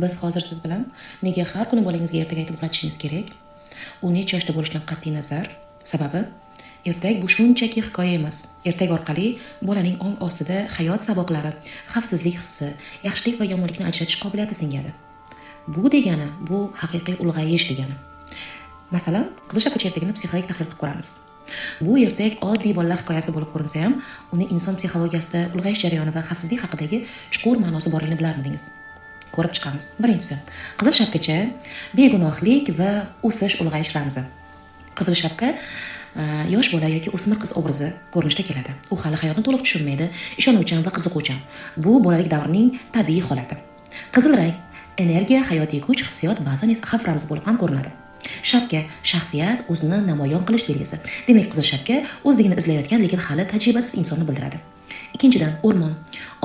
Biz hozir siz bilan nega har kuni bolangizga ertak aytib uxlatishingiz kerak? U necha yoshda bo'lishidan qat'iy nazar. Sababi ertak bu shunchaki hikoya emas. Ertak orqali bolaning ong ostida hayot saboqlari, xavfsizlik hissi, yaxshilik va yomonlikni ajratish qobiliyati singadi. Bu degani bu haqiqiy ulg'ayish degani. Masalan, qizil shapkacha ertagini psixologik tahlil qilib ko'ramiz. Bu ertak oddiy bolalar hikoyasi bo'lib ko'rinsa ham, uni inson psixologiyasida ulg'ayish jarayoni va xavfsizlik haqidagi chuqur ma'nosi borligini bilarmidingiz? Ko'rib chiqamiz. Birinchisi, qizil shapkacha begunohlik va o'sish ulg'ayish ramzi. Qizil shapka yosh bola yoki o'smir qiz obrazi ko'rinishda keladi. U hali hayotni to'liq tushunmaydi, ishonuvchan va qiziquvchan. Bu bolalik davrining tabiiy holati. Qizil rang energiya, hayotiy kuch, hissiyot, ba'zan esa xavf ramzi bo'lib ham ko'rinadi. Shapka shaxsiyat, o'zini namoyon qilish belgisi. Demak, qizil shapka o'zligini izlayotgan, lekin hali tajribasiz insonni bildiradi. Ikkinchidan, o'rmon,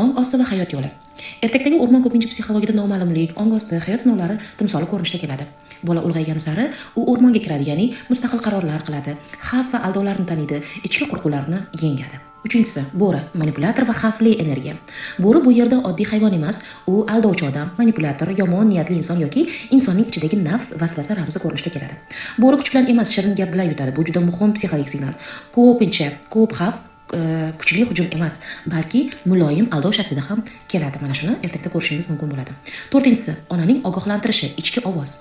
ong osti va hayot yo'li. Ertakdagi o'rmon ko'pincha psixologiyada noma'lumlik, ong osti, hayot sinovlari timsoli ko'rinishda keladi. Bola ulg'aygani sari u o'rmonga kiradi, ya'ni mustaqil qarorlar qiladi, xavf va aldovlarni taniydi, ichki qo'rquvlarni yengadi. Uchinchisi, bo'ri, manipulyator va xavfli energiya. Bo'ri bu yerda oddiy hayvon emas, u aldovchi odam, manipulyator, yomon niyatli inson yoki insonning ichidagi nafs, vasvasa ramzi ko'rinishda keladi. Bo'ri kuch bilan emas, shirin gap bilan yutadi. Bu juda muhim psixologik signal. Ko'pincha ko'p xavf kuchli hujum emas, balki muloyim aldov shaklida ham keladi. Mana shuni ertakda ko'rishingiz mumkin bo'ladi. To'rtinchisi, onaning ogohlantirishi, ichki ovoz.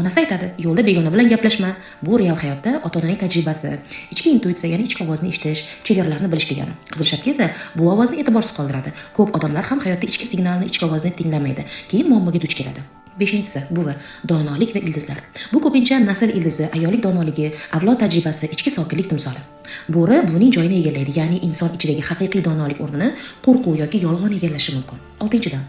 Onasi aytadi, yo'lda begona bilan gaplashma. Bu real hayotda ota-onaning tajribasi, ichki intuitsiya, ya'ni ichki ovozni eshitish, chegaralarni bilish degani. Qizil shapka esa bu ovozni e'tiborsiz qoldiradi. Ko'p odamlar ham hayotda ichki signalni, ichki ovozni tinglamaydi, keyin muammoga duch keladi. Beshinchisi, buvi, donolik va ildizlar. Bu ko'pincha nasl ildizi, ayollik donoligi, avlod tajribasi, ichki sokinlik timsoli. Bo'ri buning joyini egallaydi, ya'ni inson ichidagi haqiqiy donolik o'rnini qo'rquv yoki yolg'on egallashi mumkin. Oltinchidan,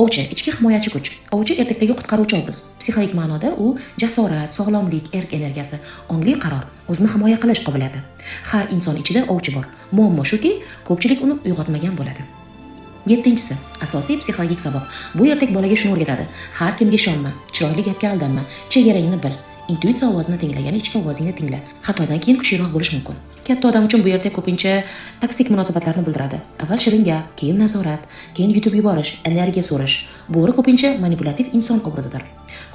ovchi, ichki himoyachi kuch. Ovchi ertakdagi qutqaruvchi obraz. Psixologik ma'noda u jasorat, sog'lomlik, erk energiyasi, ongli qaror, o'zini himoya qilish qobiliyati. Har inson ichida ovchi bor. Muammo shuki, ko'pchilik uni uyg'otmagan bo'ladi. Yettinchisi, asosiy psixologik saboq. Bu ertak bolaga shuni o'rgatadi. Har kimga ishonma, chiroyli gapga aldanma, chegarangni bil. Intuitsiya ovozini tingla, ya'ni ichki ovozingni tingla. Xatodan keyin kuchliroq bo'lish mumkin. Katta odam uchun bu ertak ko'pincha toksik munosabatlarni bildiradi. Avval shirin gap, keyin nazorat, keyin yutib yuborish, energiya so'rash. Bo'ri ko'pincha manipulyativ inson obrazidir.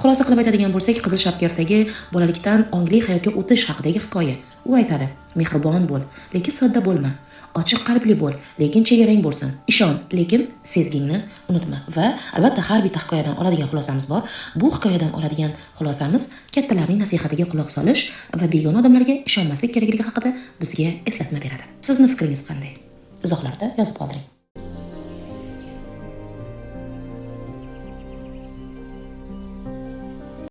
Xulosa qilib aytadigan bo'lsak, qizil shapka ertagi bolalikdan ongli hayotga o'tish haqidagi hikoya. U aytadi: mehribon bo'l, lekin sodda bo'lma. Ochiq qalbli bo'l, lekin chegarang bo'lsin. Ishon, lekin sezgingni unutma. Va albatta har bitta hikoyadan oladigan xulosamiz bor. Bu hikoyadan oladigan xulosamiz kattalarning nasihatiga quloq solish va begona odamlarga ishonmaslik kerakligi haqida bizga eslatma beradi. Sizning fikringiz qanday? Izohlarda yozib qoldiring.